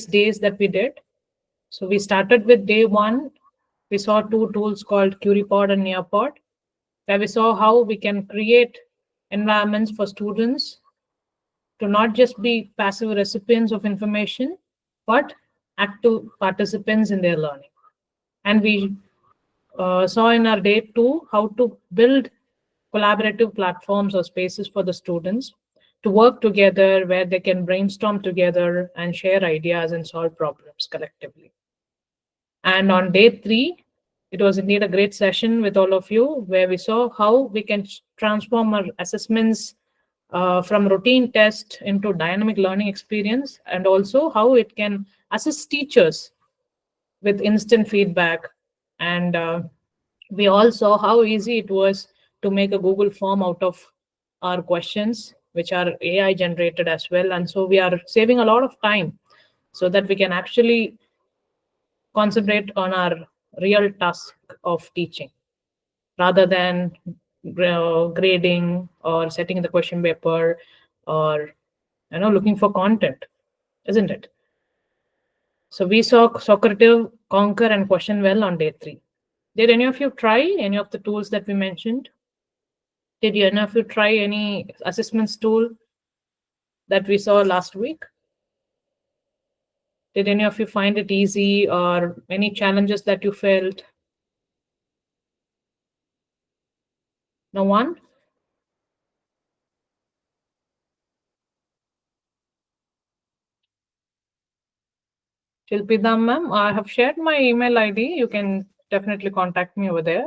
6 days that we did. So we started with day 1. We saw 2 tools called QueryPod and Nearpod, where we saw how we can create environments for students to not just be passive recipients of information, but active participants in their learning. And we saw in our day 2 how to build collaborative platforms or spaces for the students to work together, where they can brainstorm together and share ideas and solve problems collectively. And on day 3, it was indeed a great session with all of you, where we saw how we can transform our assessments from routine test into dynamic learning experience, and also how it can assist teachers with instant feedback. And we all saw how easy it was to make a Google form out of our questions, which are AI generated as well. And so we are saving a lot of time so that we can actually concentrate on our real task of teaching rather than grading or setting the question paper or looking for content, isn't it? So we saw Socrative, Conquer, and Question Well on day 3. Did any of you try any of the tools that we mentioned? Did any of you try any assessments tool that we saw last week? Did any of you find it easy, or any challenges that you felt? No one? Shilpida ma'am, I have shared my email ID. You can definitely contact me over there.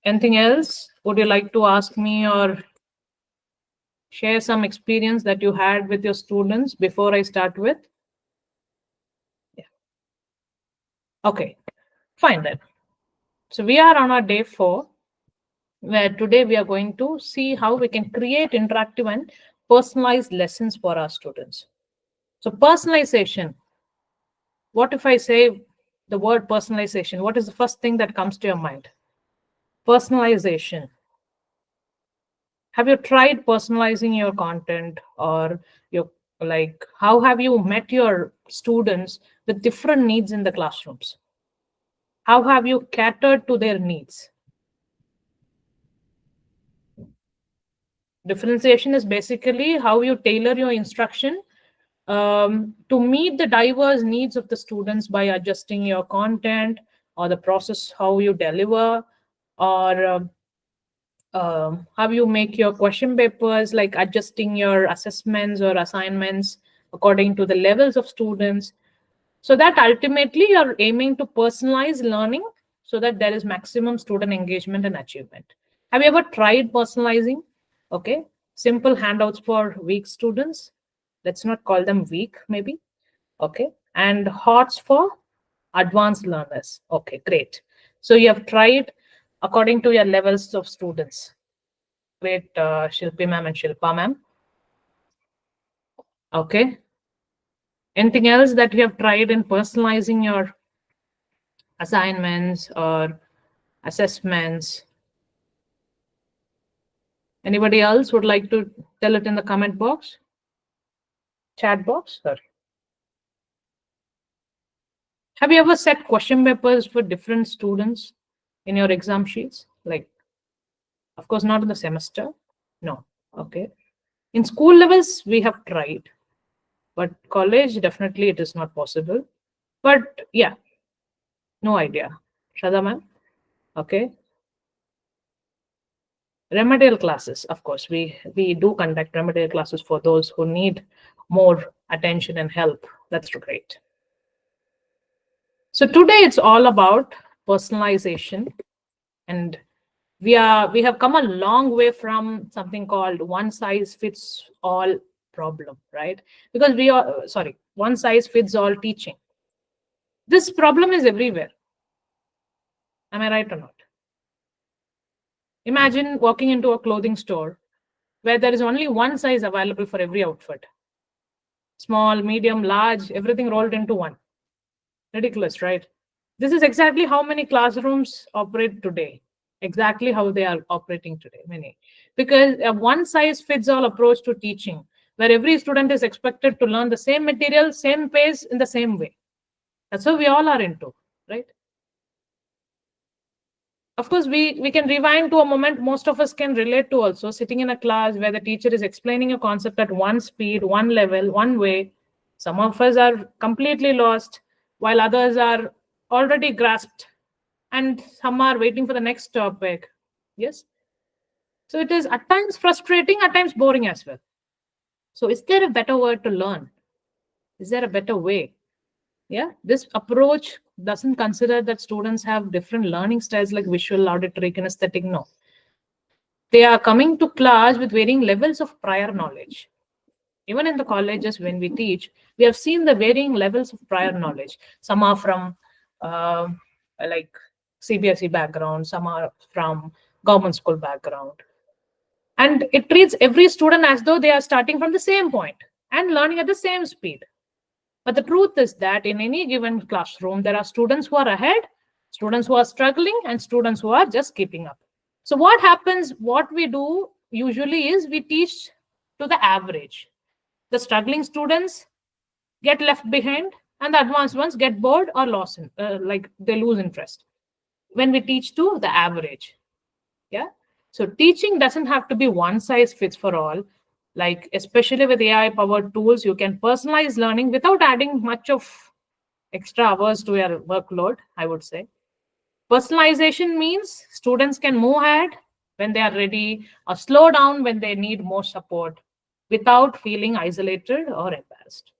Anything else? Would you like to ask me or share some experience that you had with your students before I start with? Yeah. Okay, fine then. So we are on our day 4, where today we are going to see how we can create interactive and personalized lessons for our students. So personalization. What if I say the word personalization? What is the first thing that comes to your mind? Personalization. Have you tried personalizing your content, or your, like, how have you met your students with different needs in the classrooms? How have you catered to their needs? Differentiation is basically how you tailor your instruction to meet the diverse needs of the students by adjusting your content or the process, how you deliver, or how you make your question papers, like adjusting your assessments or assignments according to the levels of students, so that ultimately you're aiming to personalize learning so that there is maximum student engagement and achievement. Have you ever tried personalizing? Okay, simple handouts for weak students. Let's not call them weak, maybe. Okay, and HOTS for advanced learners. Okay, great. So you have tried according to your levels of students. Great, Shilpi ma'am and Shilpa ma'am. Okay. Anything else that you have tried in personalizing your assignments or assessments? Anybody else would like to tell it in the comment box? Chat box? Sorry. Have you ever set question papers for different students in your exam sheets? Like, of course, not in the semester. No. Okay. In school levels, we have tried, but college, definitely it is not possible. But yeah, no idea. Shada ma'am? Okay. Remedial classes, of course, we do conduct remedial classes for those who need more attention and help. That's great. So today it's all about personalization, and we have come a long way from something called one size fits all problem, right? Because we are one size fits all teaching. This problem is everywhere. Am I right or not? Imagine walking into a clothing store where there is only one size available for every outfit. Small, medium, large, everything rolled into one. Ridiculous, right? This is exactly how many classrooms operate today. Exactly how they are operating today. Many. because a one size fits all approach to teaching, where every student is expected to learn the same material, same pace, in the same way. That's what we all are into, right? Of course, we can rewind to a moment most of us can relate to also, sitting in a class where the teacher is explaining a concept at one speed, one level, one way. Some of us are completely lost, while others are already grasped, and some are waiting for the next topic. Yes. So it is at times frustrating, at times boring as well. So is there a better word to learn? Is there a better way? Yeah, this approach doesn't consider that students have different learning styles like visual, auditory, kinesthetic. No, they are coming to class with varying levels of prior knowledge. Even in the colleges, when we teach, we have seen the varying levels of prior knowledge. Some are from uh, like CBSE background, some are from government school background. And it treats every student as though they are starting from the same point and learning at the same speed. But the truth is that in any given classroom, there are students who are ahead, students who are struggling, and students who are just keeping up. So, what happens, what we do usually is we teach to the average. The struggling students get left behind, and the advanced ones get bored or lost, like they lose interest when we teach to the average. Yeah. So, teaching doesn't have to be one size fits for all. Like, especially with AI powered tools, you can personalize learning without adding much of extra hours to your workload, I would say. Personalization means students can move ahead when they are ready or slow down when they need more support without feeling isolated or embarrassed.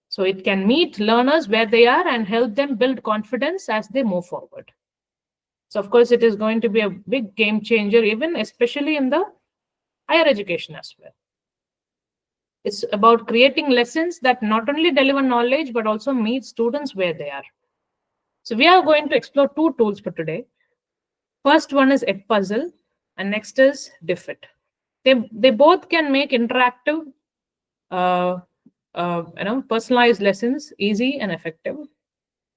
So it can meet learners where they are and help them build confidence as they move forward. So, of course, it is going to be a big game changer, even especially in the higher education as well. It's about creating lessons that not only deliver knowledge but also meet students where they are. So, we are going to explore two tools for today. First one is Edpuzzle, and next is Diffit. They both can make interactive, uh, personalized lessons easy and effective,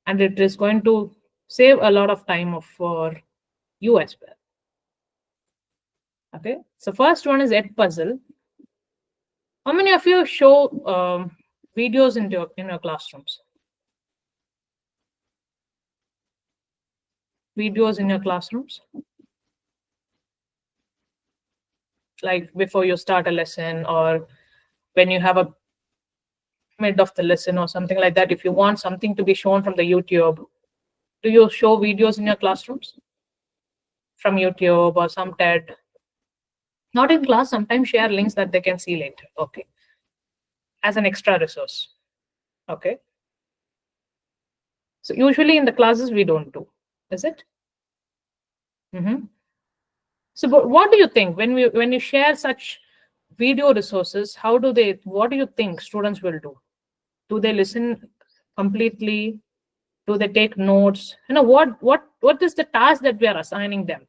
and it is going to save a lot of time for you as well. Okay, so first one is Edpuzzle. How many of you show videos in your classrooms? Videos in your classrooms, like before you start a lesson or when you have a mid of the lesson or something like that. If you want something to be shown from the YouTube, do you show videos in your classrooms from YouTube or some TED? Not in class. Sometimes share links that they can see later. Okay, as an extra resource. Okay. So usually in the classes we don't do, is it? Mm-hmm. So, but what do you think when you share such video resources? How do they? What do you think students will do? Do they listen completely? Do they take notes? What is the task that we are assigning them?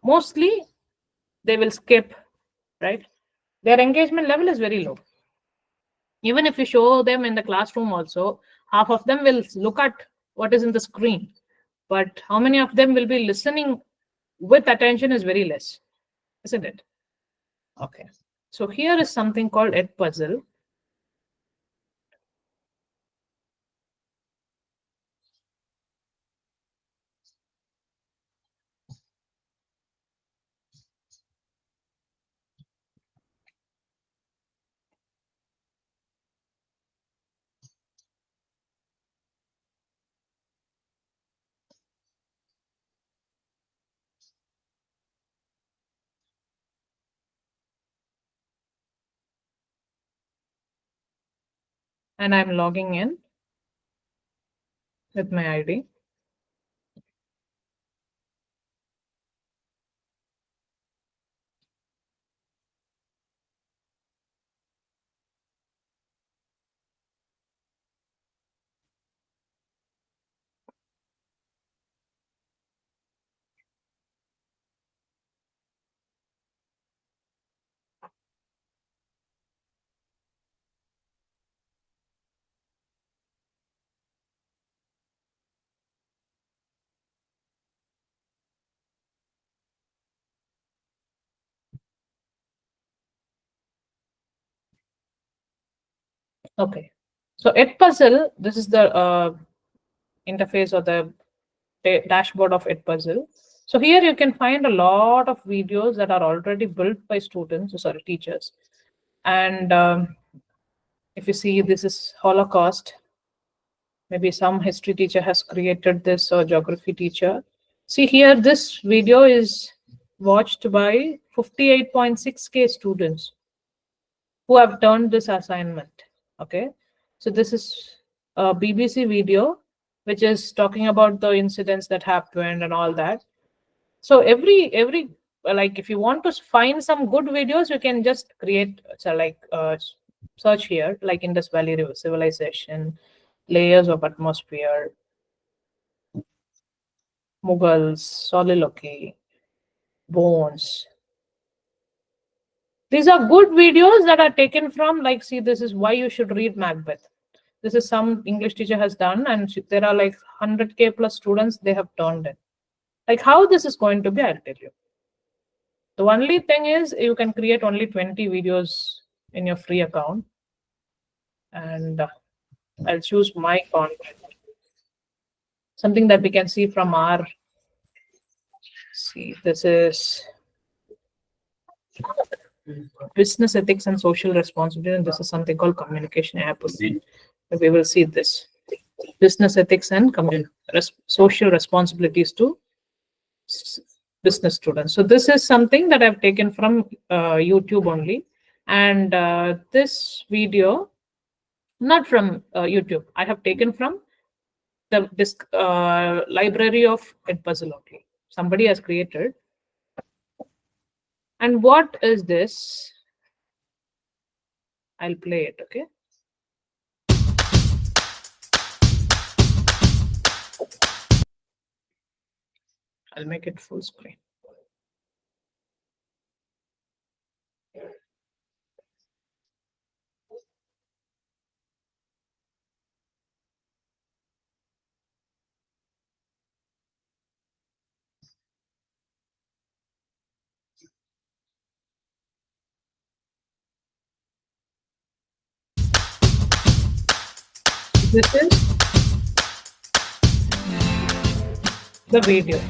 Mostly they will skip, right? Their engagement level is very low. Even if you show them in the classroom also, half of them will look at what is in the screen, but how many of them will be listening with attention is very less, isn't it? Okay. So here is something called Edpuzzle. And I'm logging in with my ID. Okay. So Edpuzzle, this is the interface or the dashboard of Edpuzzle. So here you can find a lot of videos that are already built by students, sorry, teachers. And if you see, this is Holocaust. Maybe some history teacher has created this, or geography teacher. See here, this video is watched by 58.6K students who have done this assignment. Okay, so this is a BBC video which is talking about the incidents that happened and all that. So every like, if you want to find some good videos, you can just create, so like search here, like Indus Valley River civilization, layers of atmosphere, Mughals, soliloquy, bones. These are good videos that are taken from, like, see, this is why you should read Macbeth. This is some English teacher has done, and there are like 100K plus students they have turned in. Like, how this is going to be, I'll tell you. The only thing is, you can create only 20 videos in your free account, and I'll choose my content. Something that we can see from our, see, this is business ethics and social responsibility, and this is something called communication app. We will see this business ethics and social responsibilities to business students. So this is something that I've taken from YouTube only, and this video not from YouTube. I have taken from the library of Edpuzzle only. Somebody has created. And what is this? I'll play it. Okay. I'll make it full screen. This is the video.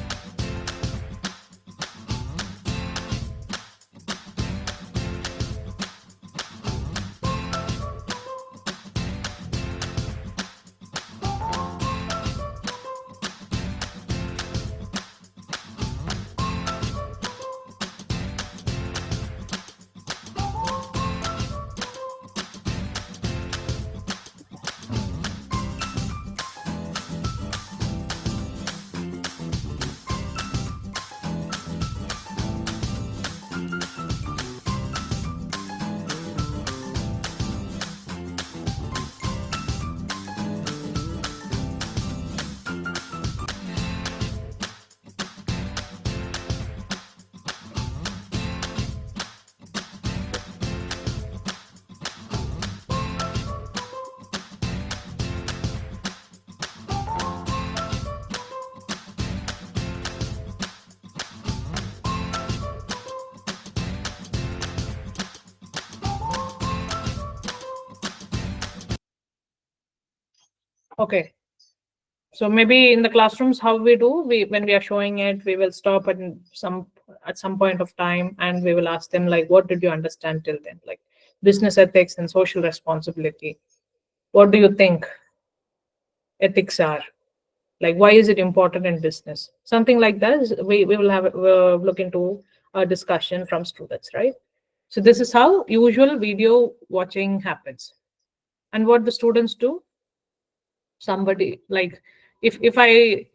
Okay. So maybe in the classrooms, how we do, we when we are showing it, we will stop at some point of time, and we will ask them, like, what did you understand till then? Like business ethics and social responsibility. What do you think ethics are? Like, why is it important in business? Something like that. We will have look into a discussion from students, right? So this is how usual video watching happens. And what the students do, somebody, like, if I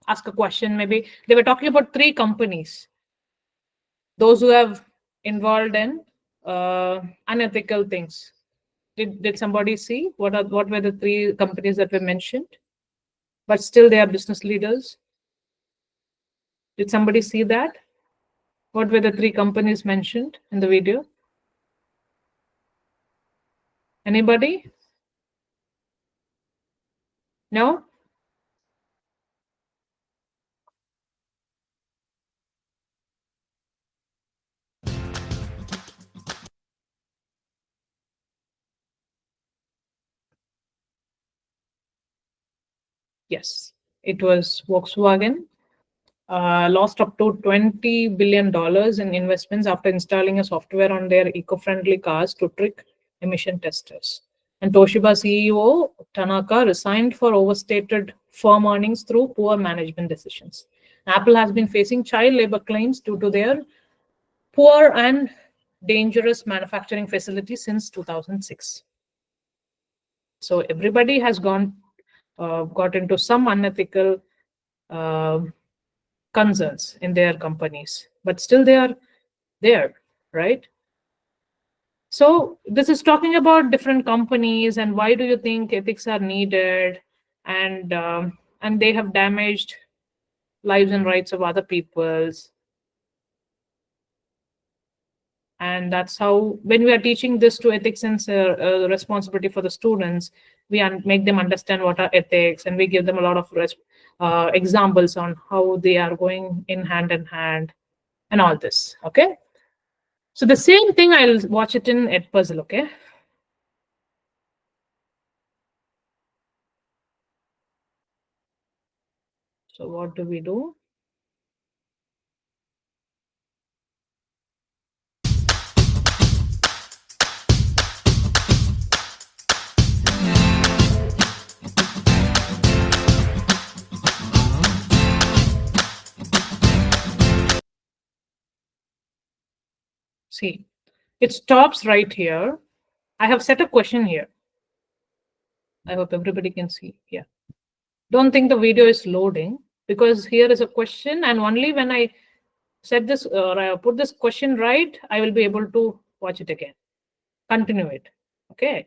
ask a question, maybe they were talking about three companies, those who have involved in unethical things. Did somebody see what were the three companies that were mentioned, but still they are business leaders? Did somebody see that? What were the three companies mentioned in the video? Anybody? No? Yes, it was Volkswagen. Lost up to $20 billion in investments after installing a software on their eco-friendly cars to trick emission testers. And Toshiba CEO Tanaka resigned for overstated firm earnings through poor management decisions. Apple has been facing child labor claims due to their poor and dangerous manufacturing facilities since 2006. So everybody has got into some unethical uh, concerns in their companies, but still they are there, right? So this is talking about different companies and why do you think ethics are needed, and they have damaged lives and rights of other peoples. And that's how, when we are teaching this to ethics and responsibility for the students, we make them understand what are ethics, and we give them a lot of examples on how they are going in hand and all this. Okay, so the same thing, I'll watch it in Edpuzzle. Okay, so what do we do? See, it stops right here. I have set a question here. I hope everybody can see. Yeah. Don't think the video is loading, because here is a question, and only when I set this or I put this question right, I will be able to watch it again. Continue it. Okay.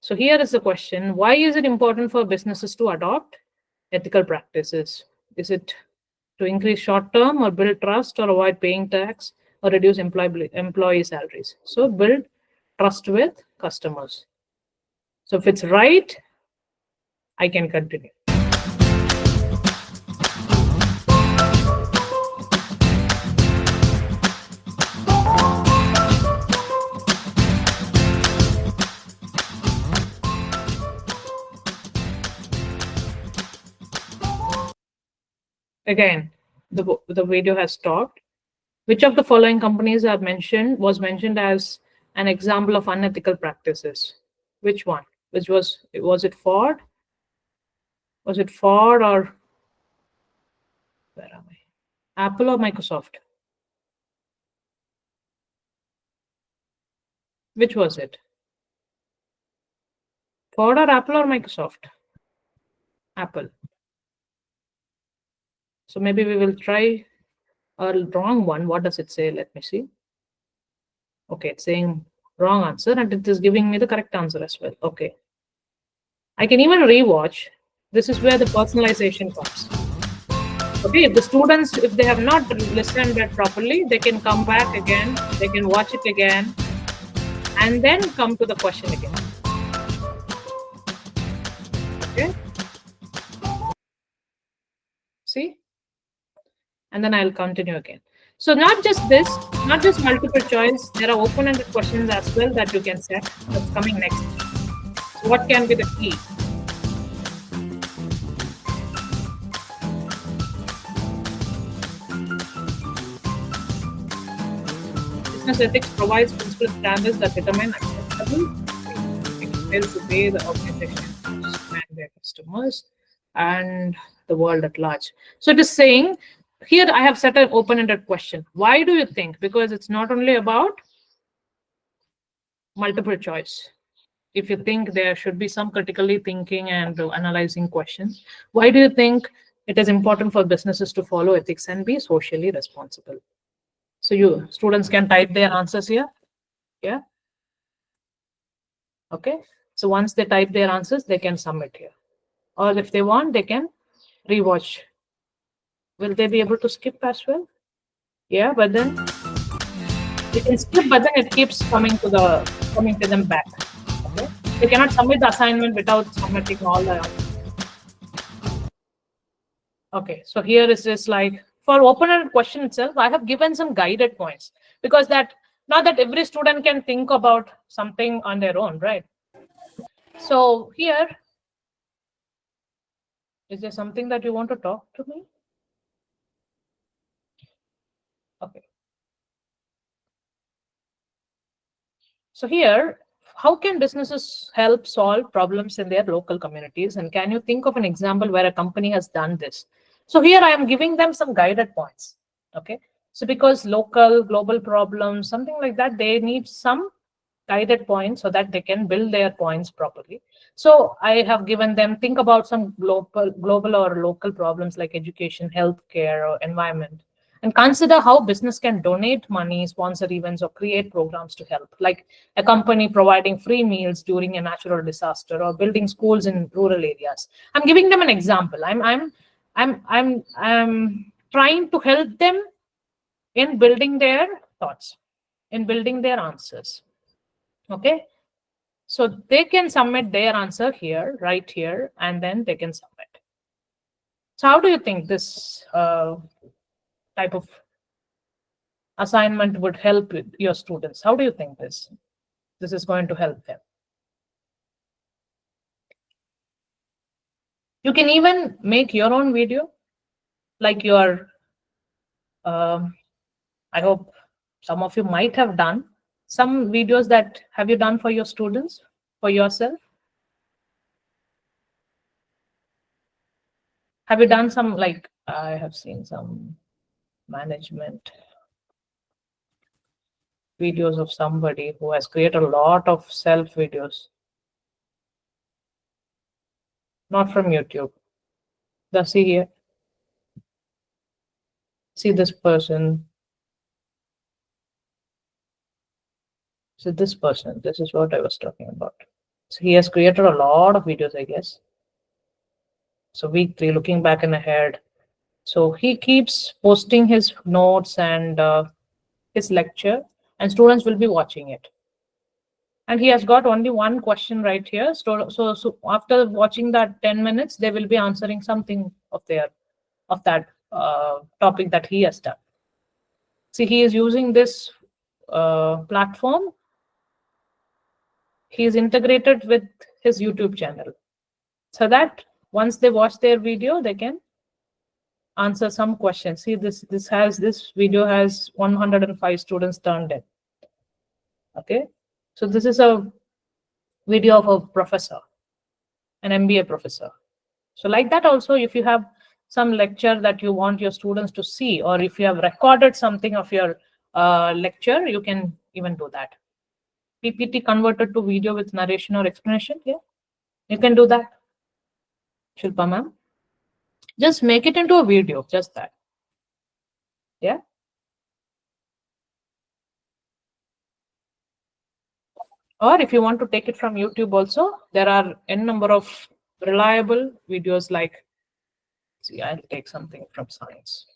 So here is the question: why is it important for businesses to adopt ethical practices? Is it to increase short term, or build trust, or avoid paying tax, or reduce employee salaries? So build trust with customers. So if it's right, I can continue. Again, the video has stopped. Which of the following companies are mentioned as an example of unethical practices? Which one? Which was it Ford? Was it Ford, or where am I? Apple or Microsoft? Which was it? Ford or Apple or Microsoft? Apple. So maybe we will try a wrong one. What does it say? Let me see. Okay, it's saying wrong answer, and it is giving me the correct answer as well. Okay. I can even rewatch. This is where the personalization comes. Okay, if the students, if they have not listened that properly, they can come back again, they can watch it again, and then come to the question again. Okay. See? And then I'll continue again. So not just this, not just multiple choice, there are open-ended questions as well that you can set. That's coming next. So what can be the key? Business ethics provides principal standards that determine acceptable ways to pay the organization and their customers and the world at large. So it is saying here I have set an open-ended question. Why do you think? Because it's not only about multiple choice. If you think there should be some critically thinking and analyzing questions, why do you think it is important for businesses to follow ethics and be socially responsible? So you students can type their answers here. Yeah. Okay. So once they type their answers, they can submit here. Or if they want, they can rewatch. Will they be able to skip as well? Yeah, but then they can skip, but then it keeps coming to them back. Okay. They cannot submit the assignment without submitting all the. Okay, so here is just like for open-ended question itself, I have given some guided points, because that not that every student can think about something on their own, right? So here Is there something that you want to talk to me? Okay. So here, how can businesses help solve problems in their local communities? And can you think of an example where a company has done this? So here I am giving them some guided points. Okay. So because local, global problems, something like that, they need some guided points so that they can build their points properly. So I have given them, think about some global or local problems like education, healthcare, or environment, and consider how business can donate money, sponsor events, or create programs to help, like a company providing free meals during a natural disaster or building schools in rural areas. I'm giving them an example. I'm trying to help them in building their thoughts, in building their answers. Okay, so they can submit their answer here, right here, and then they can submit. So how do you think this type of assignment would help your students? How do you think this is going to help them? You can even make your own video, like your. I hope some of you might have done some videos that have you done for your students, for yourself. Have you done some, like I have seen some management videos of somebody who has created a lot of self videos, not from YouTube. The see here, see this person, see this person. This is what I was talking about. So he has created a lot of videos, I guess. So week 3, looking back and ahead. So he keeps posting his notes and his lecture, and students will be watching it. And he has got only one question right here. So after watching that 10 minutes, they will be answering something of that topic that he has done. See, he is using this platform. He is integrated with his YouTube channel, so that once they watch their video, they can answer some questions. See, this video has 105 students turned in. Okay, so this is a video of a professor, an MBA professor. So like that also, if you have some lecture that you want your students to see, or if you have recorded something of your lecture, you can even do that. PPT converted to video with narration or explanation. Yeah, you can do that, Shilpa ma'am. Just make it into a video, just that. Yeah. Or if you want to take it from YouTube also, there are n number of reliable videos like, see, I'll take something from science.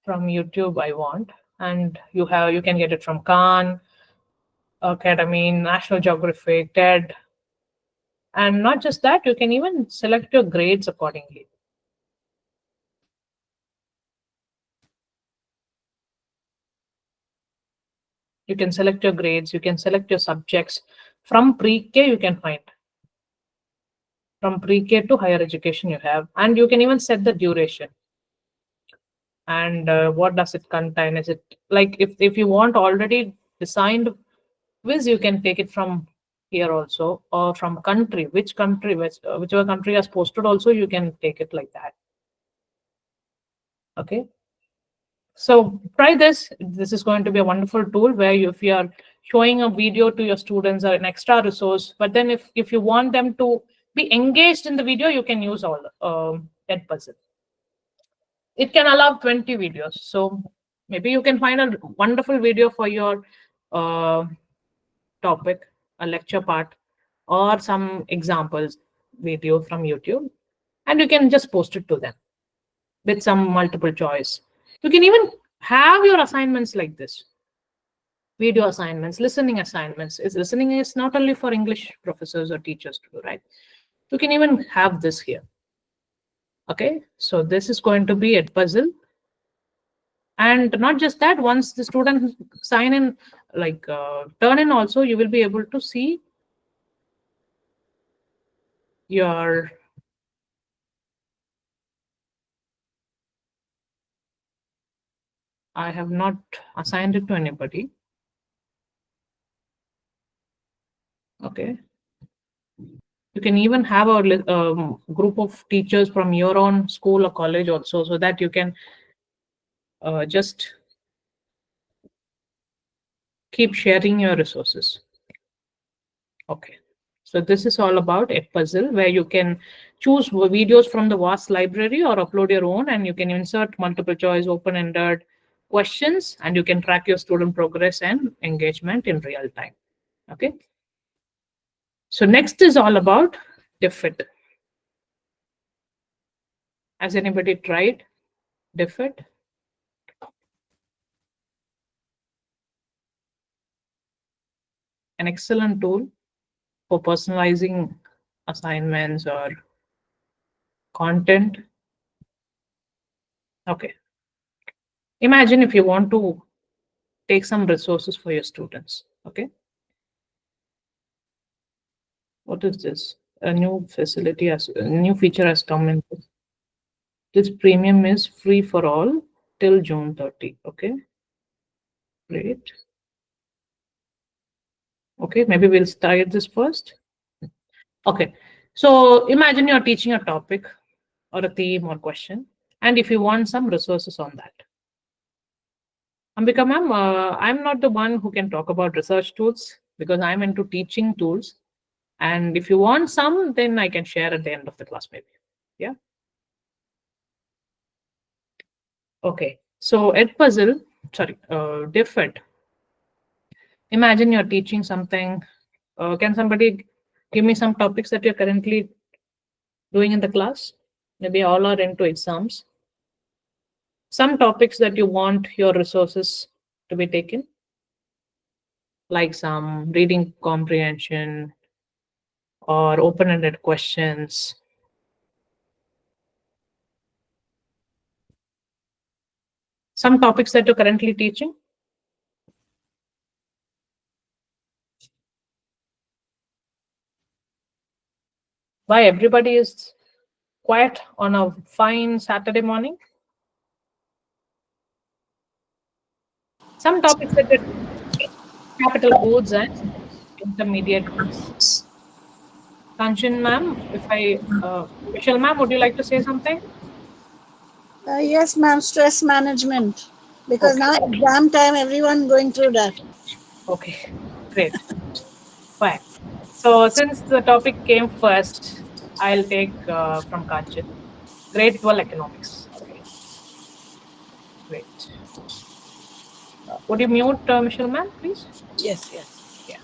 From YouTube I want, and you can get it from Khan Academy, National Geographic, TED. And not just that, you can even select your grades accordingly. You can select your grades, you can select your subjects. From pre-K, you can find. From pre-K to higher education you have. And you can even set the duration. And what does it contain? Is it like, if you want already designed quiz, you can take it from here also, or from country, whichever country has posted also, you can take it like that. Okay, so try this. This is going to be a wonderful tool where if you are showing a video to your students or an extra resource, but then if you want them to be engaged in the video, you can use all Edpuzzle. It can allow 20 videos. So maybe you can find a wonderful video for your topic, a lecture part, or some examples video from YouTube, and you can just post it to them with some multiple choice. You can even have your assignments like this, video assignments, listening assignments. Listening is not only for English professors or teachers to do, right? You can even have this here. Okay, so this is going to be Edpuzzle. And not just that, once the student sign in, like turn in also, you will be able to see your I have not assigned it to anybody. Okay. You can even have a group of teachers from your own school or college also, so that you can just keep sharing your resources. Okay. So this is all about a puzzle where you can choose videos from the vast library or upload your own, and you can insert multiple choice, open-ended questions, and you can track your student progress and engagement in real time. Okay. So next is all about DFID. Has anybody tried DFID? An excellent tool for personalizing assignments or content. Okay. Imagine if you want to take some resources for your students. Okay. What is this? A new facility, as a new feature has come in. This premium is free for all till June 30. Okay. Great. Okay. Maybe we'll start this first. Okay. So imagine you're teaching a topic or a theme or question, and if you want some resources on that. Ambika ma'am, I'm not the one who can talk about research tools because I'm into teaching tools. And if you want some, then I can share at the end of the class, maybe. Yeah. Okay. So Edpuzzle, sorry, DifEd. Imagine you're teaching something. Can somebody give me some topics that you're currently doing in the class? Maybe all are into exams. Some topics that you want your resources to be taken, like some reading comprehension or open-ended questions. Some topics that you're currently teaching. Why everybody is quiet on a fine Saturday morning? Some topics that are capital goods and intermediate goods. Kanchan ma'am, if I, Michelle ma'am, would you like to say something? Yes, ma'am, stress management. Because Okay, now exam time, everyone going through that. okay, great, fine. So since the topic came first, I'll take from Kanchan. Grade 12 economics. Okay, great. Would you mute Michelle ma'am, please? Yes, yes. Yeah.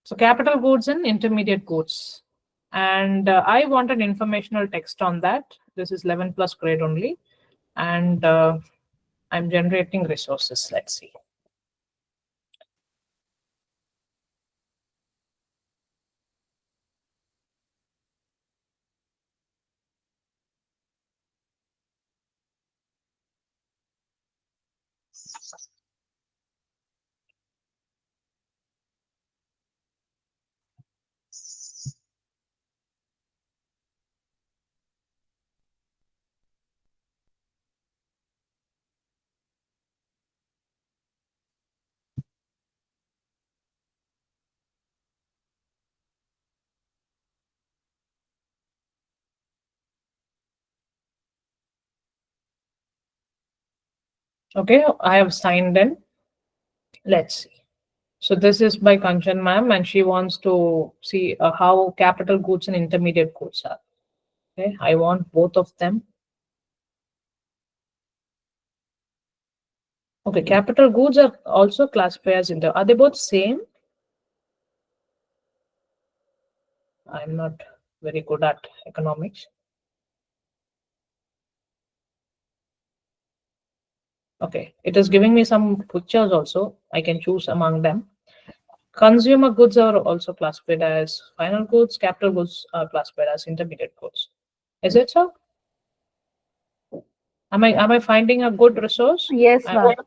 So capital goods and intermediate goods. And I want an informational text on that. This is 11 plus grade only. And I'm generating resources. Let's see. Okay, I have signed in. Let's see. So this is by Kanchan ma'am, and she wants to see how capital goods and intermediate goods are. Okay, I want both of them. Okay, capital goods are also classified as are they both same? I'm not very good at economics. Okay, it is giving me some pictures also. I can choose among them. Consumer goods are also classified as final goods. Capital goods are classified as intermediate goods. Is it so? Am I finding a good resource? Yes, I- ma'am. Okay.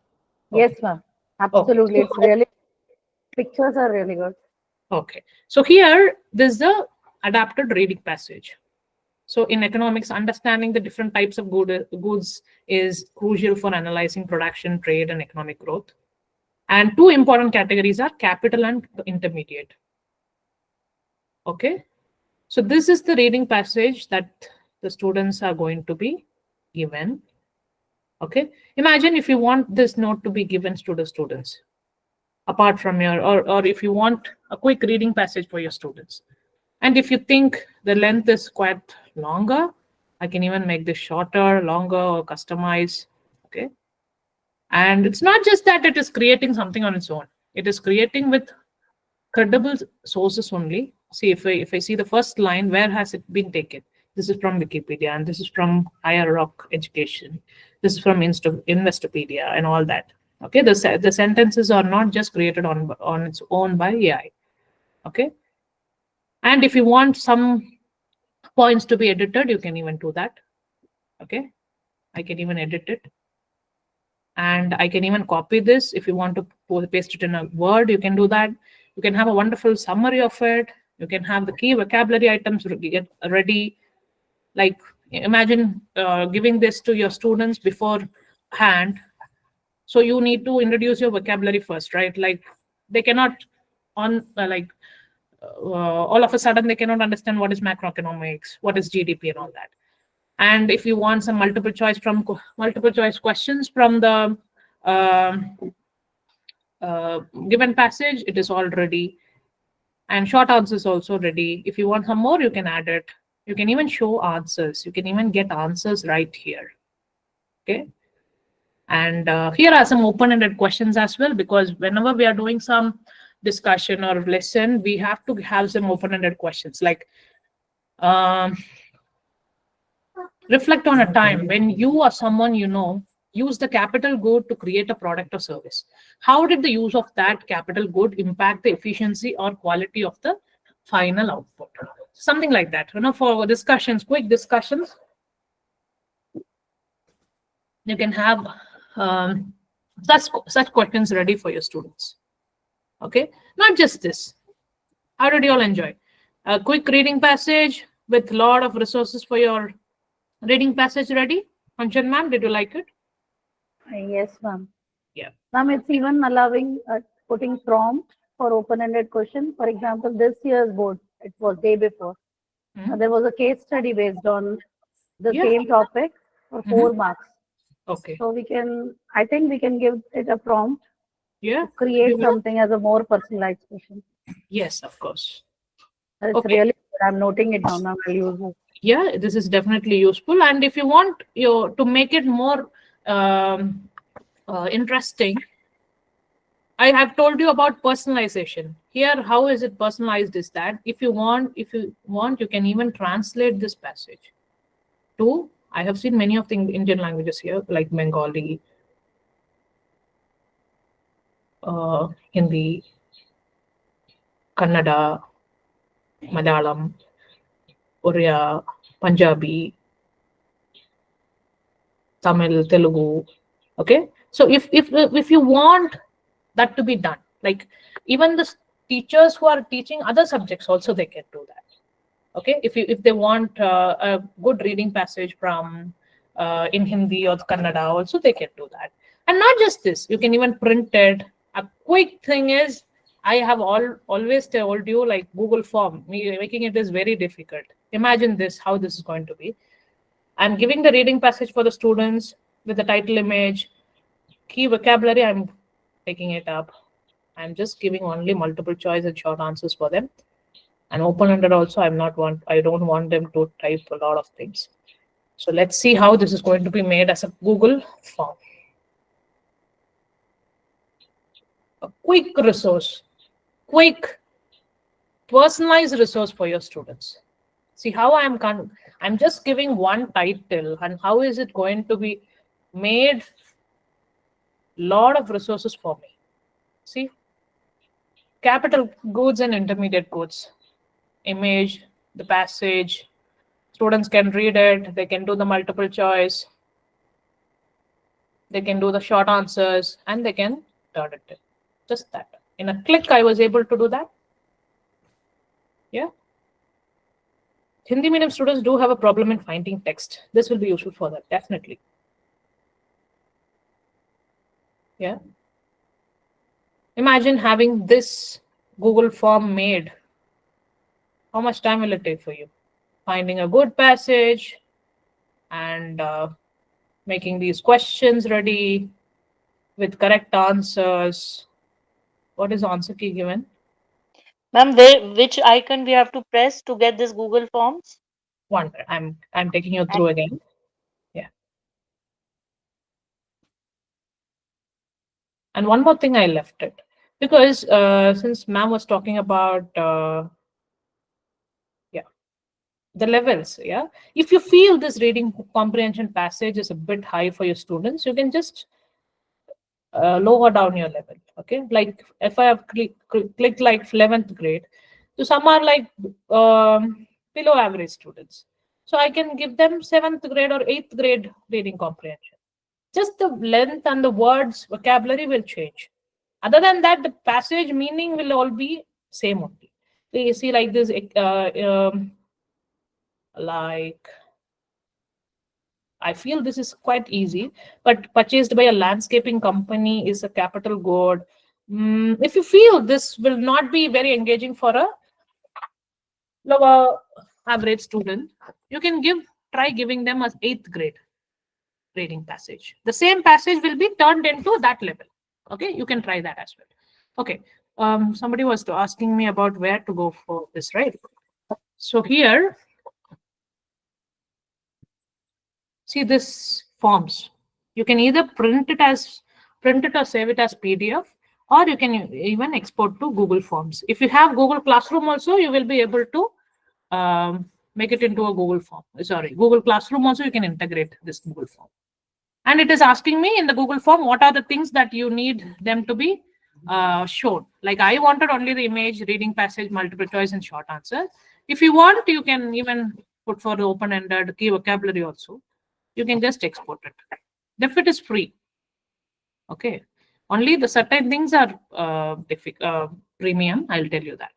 Yes, ma'am. Okay. Absolutely. It's really, pictures are really good. Okay. So here, this is the adapted reading passage. So in economics, understanding the different types of goods is crucial for analyzing production, trade, and economic growth. And two important categories are capital and intermediate. Okay. So this is the reading passage that the students are going to be given. Okay. Imagine if you want this note to be given to the students, apart from your, or if you want a quick reading passage for your students. And if you think the length is quite longer, I can even make this shorter, longer, or customize. Okay. And it's not just that it is creating something on its own. It is creating with credible sources only. See, if I see the first line, where has it been taken? This is from Wikipedia, and this is from Higher Rock Education. This is from Investopedia, and all that. Okay, the sentences are not just created on its own by AI. Okay, and if you want some points to be edited, you can even do that. Okay, I can even edit it, and I can even copy this. If you want to paste it in a Word, you can do that. You can have a wonderful summary of it. You can have the key vocabulary items get ready. Like imagine giving this to your students beforehand. So you need to introduce your vocabulary first, right? Like they cannot all of a sudden they cannot understand what is macroeconomics, what is GDP, and all that. And if you want some multiple choice questions from the given passage, it is all ready. And short answers also ready. If you want some more, you can add it. You can even show answers. You can even get answers right here. Okay. And here are some open-ended questions as well, because whenever we are doing some discussion or lesson, we have to have some open-ended questions like reflect on a time when you or someone you know used the capital good to create a product or service. How did the use of that capital good impact the efficiency or quality of the final output? Something like that. For discussions, quick discussions, you can have such questions ready for your students. Okay, not just this. How did you all enjoy a quick reading passage with a lot of resources for your reading passage ready? Kanchan ma'am, did you like it? Yes, ma'am. Yeah. Ma'am, it's even allowing putting prompt for open-ended question. For example, this year's board, it was day before. There was a case study based on the Yeah. same topic for 4 marks. Okay. So I think we can give it a prompt Yeah. to create You will- something as a more personalized question. Yes, of course. It's Okay. really good. I'm noting it down. I'll use it. Yeah, this is definitely useful. And if you want to make it more interesting, I have told you about personalization. Here, how is it personalized is that if you want, you can even translate this passage to, I have seen many of the Indian languages here, like Bengali, Hindi, Kannada, Malayalam, Oriya, Punjabi, Tamil, Telugu. Okay, so if you want that to be done, like even the teachers who are teaching other subjects also, they can do that. Okay, if they want a good reading passage from in Hindi or Kannada also, they can do that. And not just this, you can even print it. A quick thing is, I have always told you, like Google form, making it is very difficult. Imagine this, how this is going to be. I'm giving the reading passage for the students with the title image, key vocabulary, I'm taking it up. I'm just giving only multiple choice and short answers for them. And open-ended also, I don't want them to type a lot of things. So let's see how this is going to be made as a Google form. A quick resource, quick personalized resource for your students. See how I'm just giving one title, and how is it going to be made lot of resources for me. See, capital goods and intermediate goods, image, the passage, students can read it, they can do the multiple choice, they can do the short answers, and they can turn it in. Just that. In a click, I was able to do that. Yeah. Hindi medium students do have a problem in finding text. This will be useful for that, definitely. Yeah. Imagine having this Google form made. How much time will it take for you? Finding a good passage and making these questions ready with correct answers. What is the answer key given? Ma'am, which icon we have to press to get this Google Forms? One. I'm taking you through again. Yeah. And one more thing, I left it because since ma'am was talking about yeah, the levels. Yeah, if you feel this reading comprehension passage is a bit high for your students, you can just lower down your level. Okay, like if I have clicked like 11th grade, so some are like below average students, so I can give them 7th grade or 8th grade reading comprehension. Just the length and the words vocabulary will change. Other than that, the passage meaning will all be same only. So you see like this like I feel this is quite easy, but purchased by a landscaping company is a capital good. If you feel this will not be very engaging for a lower average student, you can try giving them as 8th grade reading passage. The same passage will be turned into that level. Okay, you can try that as well. Okay, somebody was asking me about where to go for this, right? So here, see this forms. You can either print it or save it as PDF, or you can even export to Google Forms. If you have Google Classroom also, you will be able to make it into a Google form. Sorry, Google Classroom also you can integrate this Google form. And it is asking me in the Google form what are the things that you need them to be shown. Like I wanted only the image, reading passage, multiple choice, and short answer. If you want, you can even put for the open-ended key vocabulary also. You can just export it. If it is free, okay. Only the certain things are premium. I'll tell you that.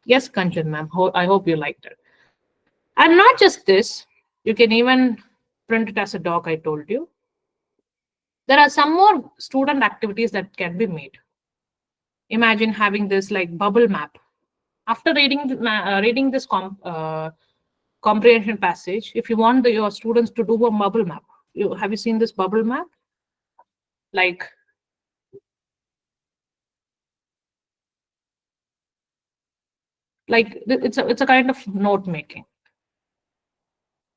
Yes, Kanchan ma'am. I hope you liked it. And not just this, you can even print it as a doc. I told you. There are some more student activities that can be made. Imagine having this like bubble map. After reading this comprehension passage, if you want your students to do a bubble map, have you seen this bubble map? Like it's a kind of note making.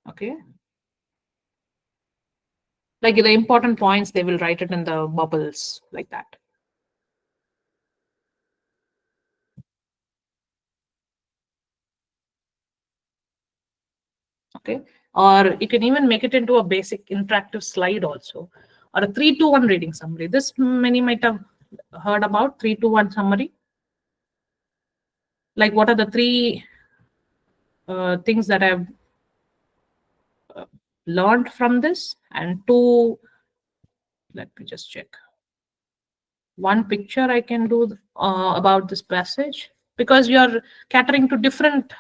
Okay, like the important points they will write it in the bubbles like that. Okay, or you can even make it into a basic interactive slide also, or a 3-2-1 reading summary. This many might have heard about 3-2-1 summary. Like what are the three things that I've learned from this, and two, let me just check. One picture I can do about this passage, because you're catering to different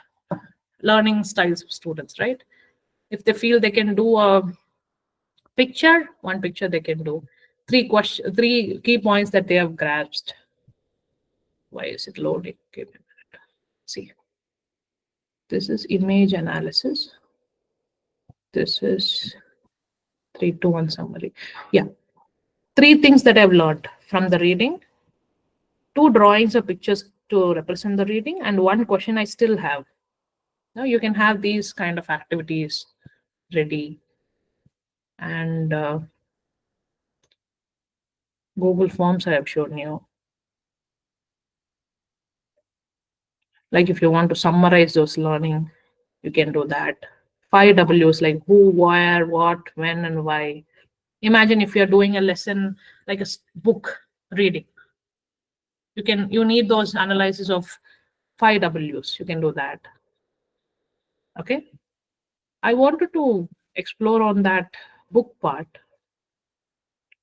learning styles of students, right? If they feel they can do a picture, one picture they can do. Three key points that they have grasped. Why is it loading? Give me a minute. See, this is image analysis. This is 3-2-1 summary. Yeah, three things that I've learned from the reading, two drawings or pictures to represent the reading, and one question I still have. Now you can have these kind of activities ready, and Google Forms I have shown you. Like if you want to summarize those learning, you can do that. 5 Ws like who, where, what, when, and why. Imagine if you're doing a lesson like a book reading. You need those analysis of 5 Ws. You can do that. Okay. I wanted to explore on that book part.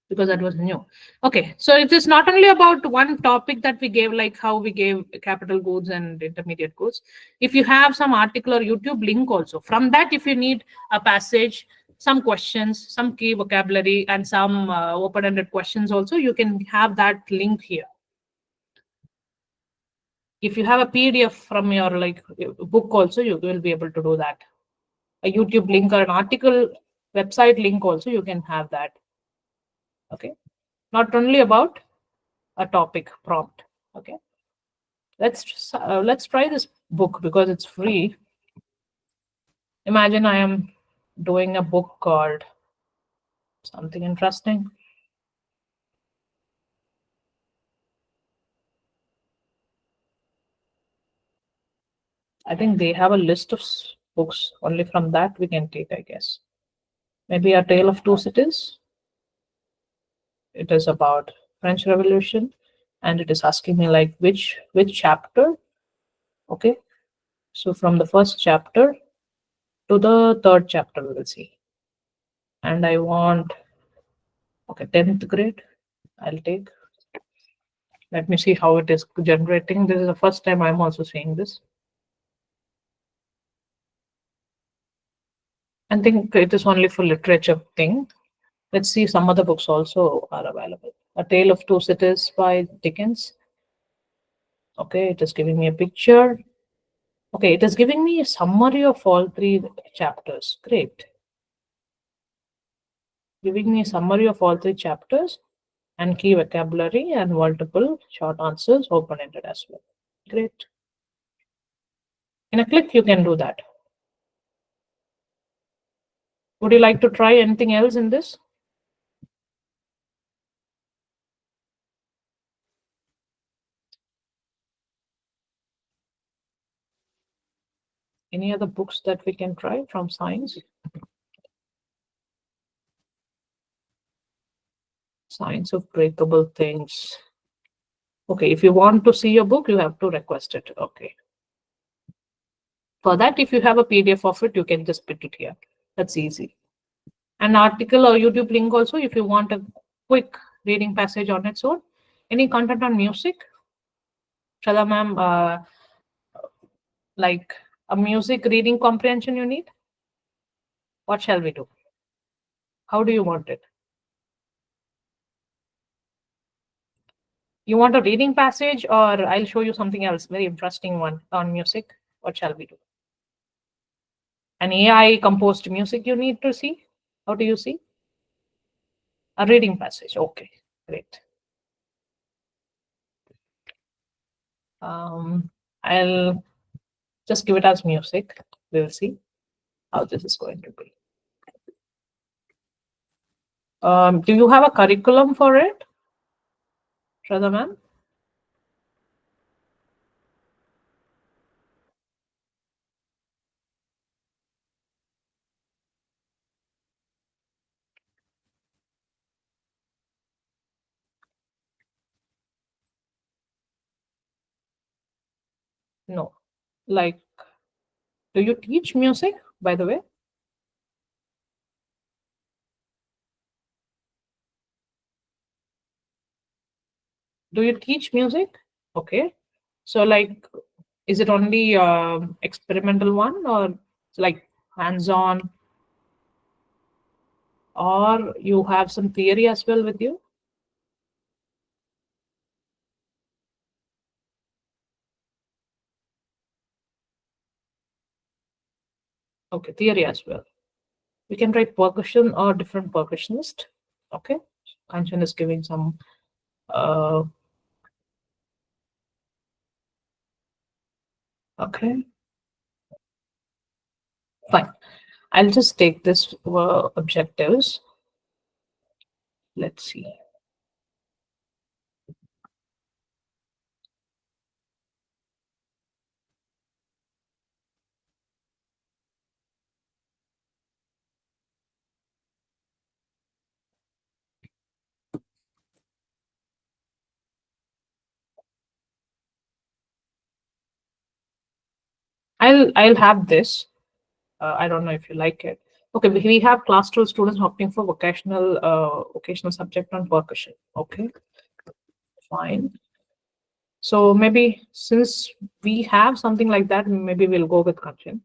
because that was new. Okay, so it is not only about one topic that we gave, like how we gave capital goods and intermediate goods. If you have some article or YouTube link also, from that, if you need a passage, some questions, some key vocabulary, and some open-ended questions also, you can have that link here. If you have a PDF from your like book also, you will be able to do that. A YouTube link or an article website link also, you can have that. Okay, not only about a topic prompt. Okay, let's try this book because it's free. Imagine I am doing a book called something interesting. I think they have a list of books. Only from that we can take, I guess. Maybe A Tale of Two Cities. It is about French Revolution, and it is asking me like which chapter. Okay, so from the first chapter to the third chapter we will see. And I want, okay, 10th grade. I'll take. Let me see how it is generating. This is the first time I'm also seeing this. I think it is only for literature thing. Let's see, some other books also are available. A Tale of Two Cities by Dickens. Okay, it is giving me a picture. Okay, it is giving me a summary of all three chapters. Great. Giving me a summary of all three chapters and key vocabulary and multiple short answers open-ended as well. Great. In a click, you can do that. Would you like to try anything else in this? Any other books that we can try from science? Science of breakable things. Okay, if you want to see a book, you have to request it. Okay. For that, if you have a PDF of it, you can just put it here. That's easy. An article or YouTube link also, if you want a quick reading passage on its own. Any content on music? Shada ma'am, like a music reading comprehension you need? What shall we do? How do you want it? You want a reading passage, or I'll show you something else, very interesting one on music? What shall we do? An AI composed music you need to see? How do you see? A reading passage. Okay, great. I'll just give it as music. We'll see how this is going to be. Do you have a curriculum for it, Shraddha ma'am? No. Like, do you teach music, by the way? Do you teach music? Okay. So, like, is it only experimental one, or it's like hands-on, or you have some theory as well with you? Okay, theory as well. We can write percussion or different percussionist. Okay. Kanchan is giving some okay. Fine. I'll just take this objectives. Let's see. I'll have this. I don't know if you like it. Okay, we have class 12 students opting for vocational subject on percussion. Okay, fine. So maybe since we have something like that, maybe we'll go with Kanchan.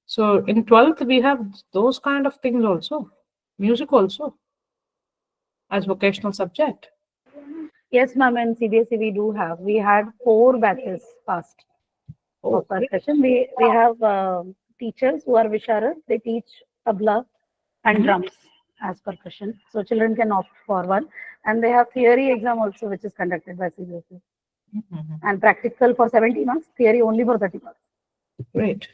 So in 12th, we have those kind of things also, music also as vocational subject. Yes, ma'am, in CBSE we do have. We had 4 batches passed for Oh, great. percussion. We have teachers who are Visharas. They teach tabla and Mhm. drums as percussion. So children can opt for one. And they have theory exam also, which is conducted by CBSE. Mhm. And practical for 70 marks, theory only for 30 marks. Great.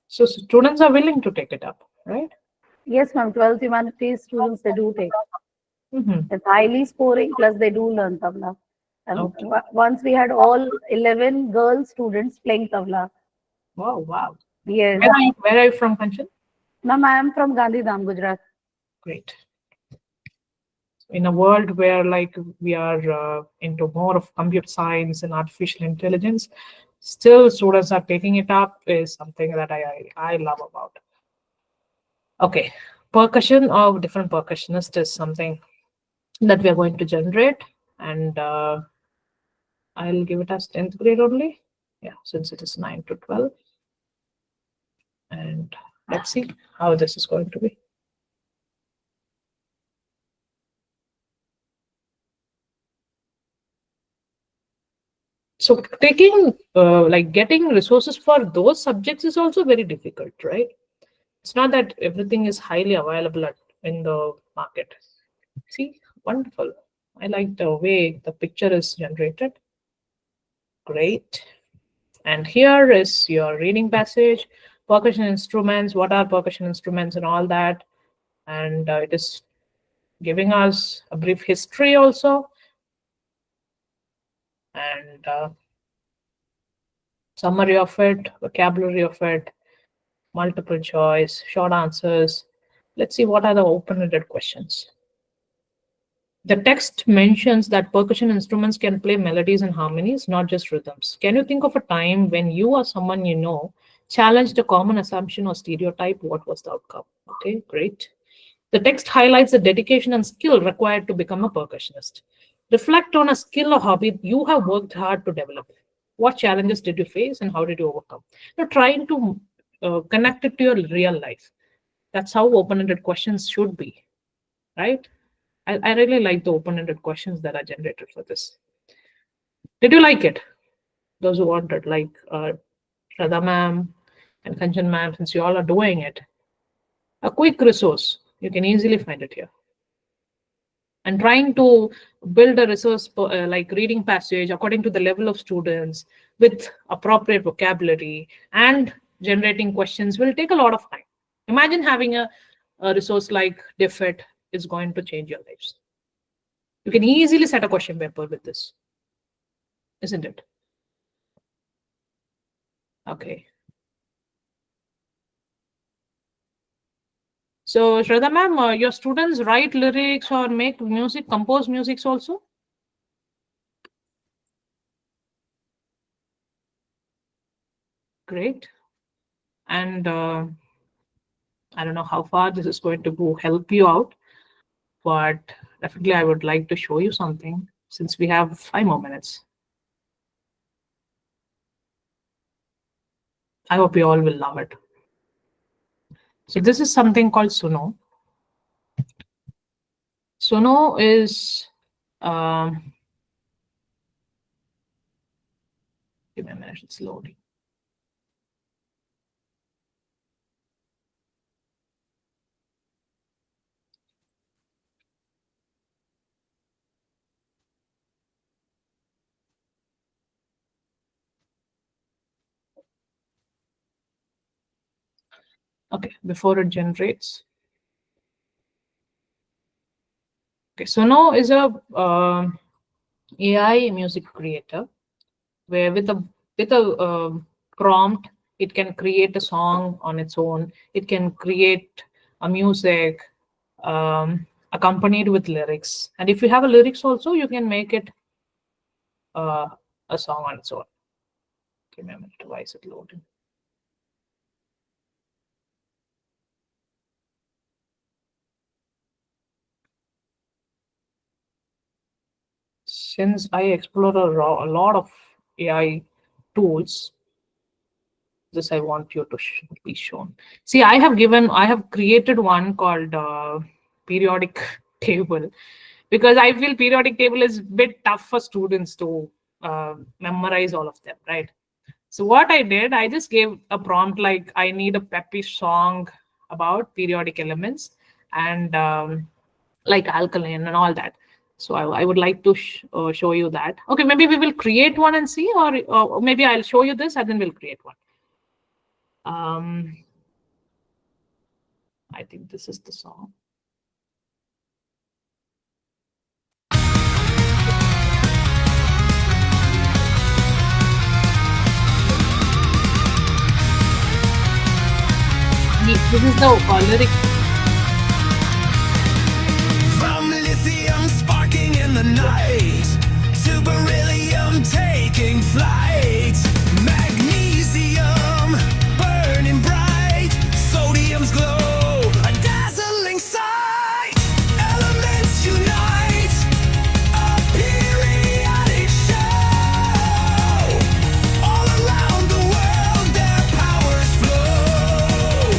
So students are willing to take it up, right? Yes, ma'am, 12th humanities students, they do take. Mhm. It's highly scoring, plus they do learn tabla. And Okay. once we had all 11 girl students playing tabla. Wow, wow. Yes. Where are you from, Kanchan? Ma'am, I am from Gandhidham, Gujarat. Great. In a world where like we are into more of computer science and artificial intelligence, still students are taking it up is something that I love about. Okay, percussion of different percussionist is something that we are going to generate, and I'll give it as 10th grade only. Yeah, since it is 9 to 12, and let's see how this is going to be. So taking like getting resources for those subjects is also very difficult, right? It's not that everything is highly available in the market. See, wonderful. I like the way the picture is generated. Great. And here is your reading passage, percussion instruments, what are percussion instruments and all that. And it is giving us a brief history also, and summary of it, vocabulary of it, multiple choice, short answers. Let's see what are the open-ended questions. The text mentions that percussion instruments can play melodies and harmonies, not just rhythms. Can you think of a time when you or someone you know challenged a common assumption or stereotype? What was the outcome? Okay, great. The text highlights the dedication and skill required to become a percussionist. Reflect on a skill or hobby you have worked hard to develop. What challenges did you face and how did you overcome? You're trying to connect it to your real life. That's how open-ended questions should be, right? I really like the open-ended questions that are generated for this. Did you like it? Those who wanted, like Shraddha ma'am and Kanchan ma'am, since you all are doing it, a quick resource. You can easily find it here. And trying to build a resource like reading passage according to the level of students with appropriate vocabulary and generating questions will take a lot of time. Imagine having a resource like DefIt is going to change your lives. You can easily set a question paper with this, isn't it? Okay. So, Shraddha ma'am, your students write lyrics or make music, compose musics also? Great. And I don't know how far this is going to go help you out, but definitely I would like to show you something since we have 5 more minutes. I hope you all will love it. So this is something called Suno. Suno is give me a minute, it's loading. Okay, before it generates. Okay, Suno is a AI music creator where with a prompt it can create a song on its own. It can create a music accompanied with lyrics. And if you have a lyrics also, you can make it uh, a song on its own. Give me a minute. Why is it loading? Since I explore a lot of AI tools, this I want you to be shown. See, I have created one called periodic table, because I feel periodic table is a bit tough for students to memorize all of them, right? So what I did, I just gave a prompt like I need a peppy song about periodic elements and like alkaline and all that. So I would like to show you that. Okay, maybe we will create one and see, or maybe I'll show you this and then we'll create one. I think this is the song. This is the lyric. From lithium sparking in the night to beryllium taking flight, magnesium burning bright, sodium's glow, a dazzling sight. Elements unite, a periodic show. All around the world their powers flow.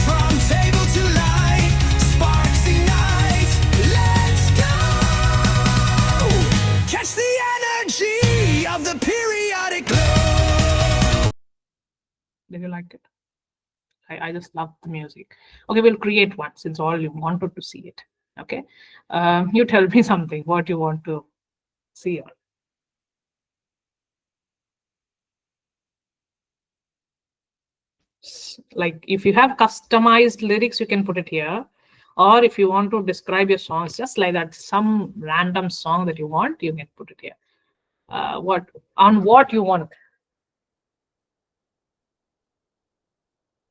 From table to light, sparks ignite. Let's go! Catch the energy of the periodic glow. Did you like it? I just love the music. Okay, we'll create one since all you wanted to see it. Okay, you tell me something what you want to see on. Like if you have customized lyrics, you can put it here, or if you want to describe your songs just like that, some random song that you want, you can put it here. What you want.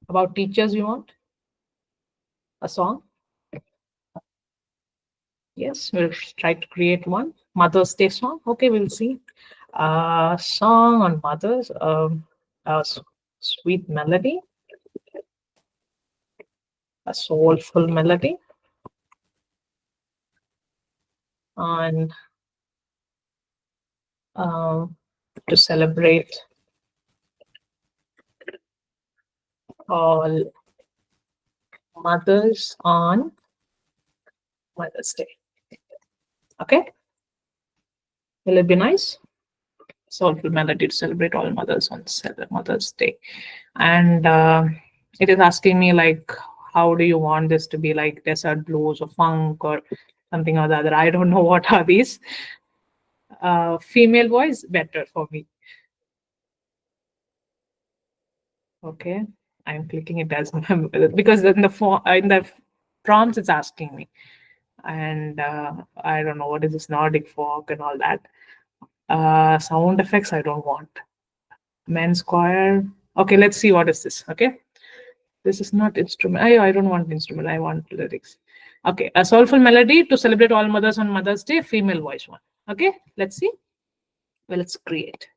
About teachers, you want a song? Yes, we'll try to create one. Mother's Day song. Okay, we'll see. Song on mothers. Sweet melody. A soulful melody. And to celebrate all mothers on Mother's Day. Okay, will it be nice? Soulful melody to celebrate all mothers on Mother's Day. And it is asking me like, how do you want this to be, like desert blues or funk or something or the other? I don't know what are these. Female voice better for me. Okay, I'm clicking it as because in the prompts it's asking me, and I don't know what is this Nordic folk and all that. Sound effects I don't want. Men's choir. Okay, let's see what is this. Okay, this is not instrument. I don't want instrument. I want lyrics. Okay, a soulful melody to celebrate all mothers on Mother's Day. Female voice one. Okay, let's see. Well, let's create.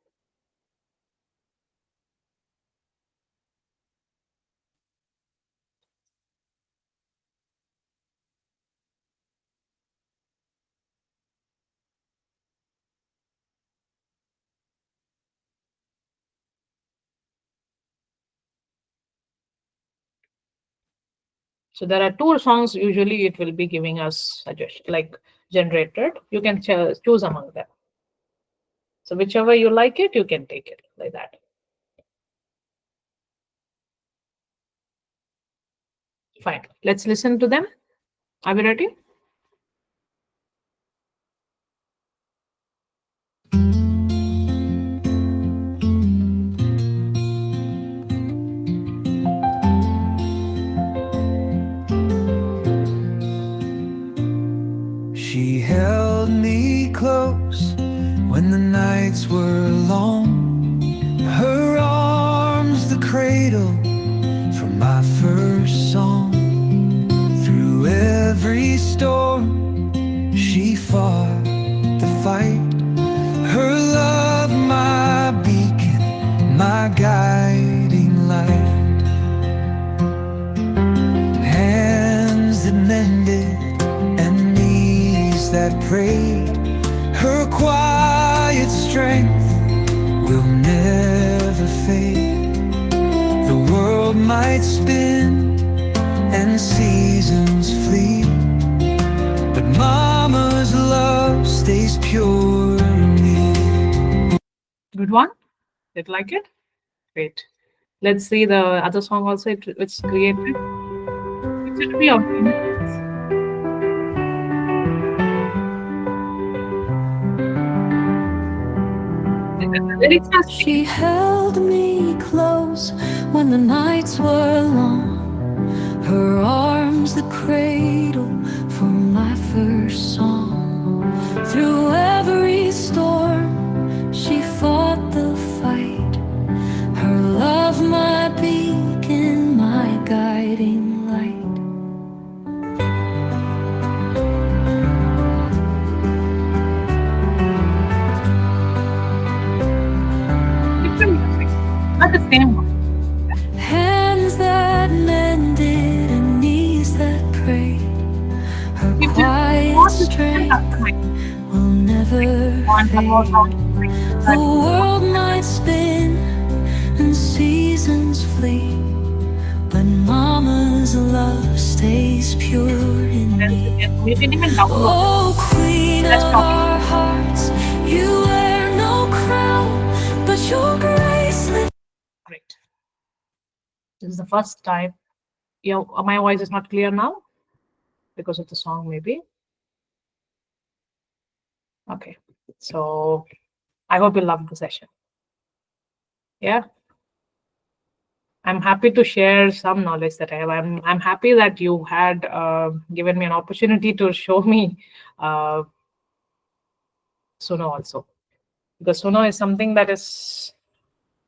So there are two songs. Usually it will be giving us suggestion, like generated. You can choose among them. So whichever you like it, you can take it like that. Fine. Let's listen to them. Are we ready? She held me close when the nights were long. Her arms the cradle for my fought the fight. Her love, my beacon, my guiding light. Hands that mended and knees that prayed. Her quiet strength will never fade. The world might spin and seasons flee, but Mama's love stays pure in me. Good one. Did you like it? Great. Let's see the other song also. It's created. It should be on. She held me close when the nights were long. Her arms the cradle for my first song. Through every storm, she fought the fight. Her love, my beacon, my guiding light. Not the same one. Hands that mended and knees that prayed. Her quiet strength will never fade. The world might spin and seasons flee, but Mama's love stays pure in me. We didn't even talk about Oh, Queen Let's of talk. our hearts, you wear no crown, but your grace lifts. Great. This is the first time. My voice is not clear now because of the song, maybe. Okay. So I hope you loved the session. Yeah. I'm happy to share some knowledge that I have. I'm happy that you had given me an opportunity to show me Suno also, because Suno is something that is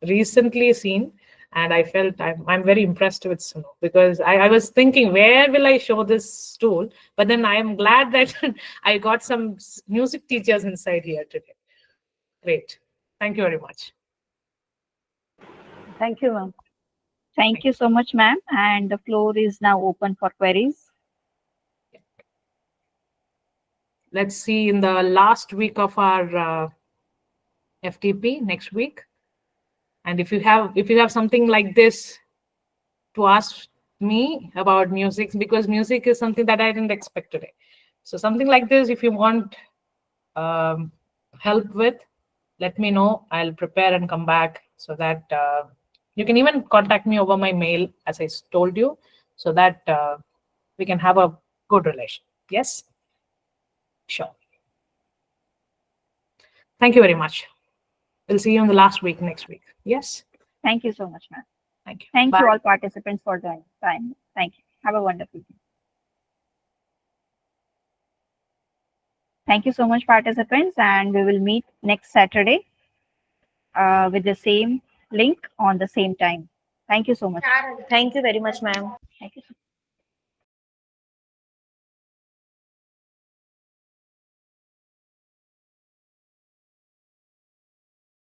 recently seen, and I felt I'm very impressed with Suno, because I was thinking, where will I show this tool? But then I am glad that I got some music teachers inside here today. Great. Thank you very much. Thank you, ma'am. Thank you so much, ma'am. And the floor is now open for queries. Let's see in the last week of our FTP next week. And if you have something like this to ask me about music, because music is something that I didn't expect today. So something like this, if you want help with, let me know. I'll prepare and come back, so that you can even contact me over my mail, as I told you, so that we can have a good relation. Yes? Sure. Thank you very much. We'll see you in the last week next week. Yes? Thank you so much, ma'am. Thank you. Thank Bye. you all participants for joining. Time. Thank you. Have a wonderful day. Thank you so much, participants, and we will meet next Saturday with the same link on the same time. Thank you so much. Thank you very much, ma'am. Thank you so much.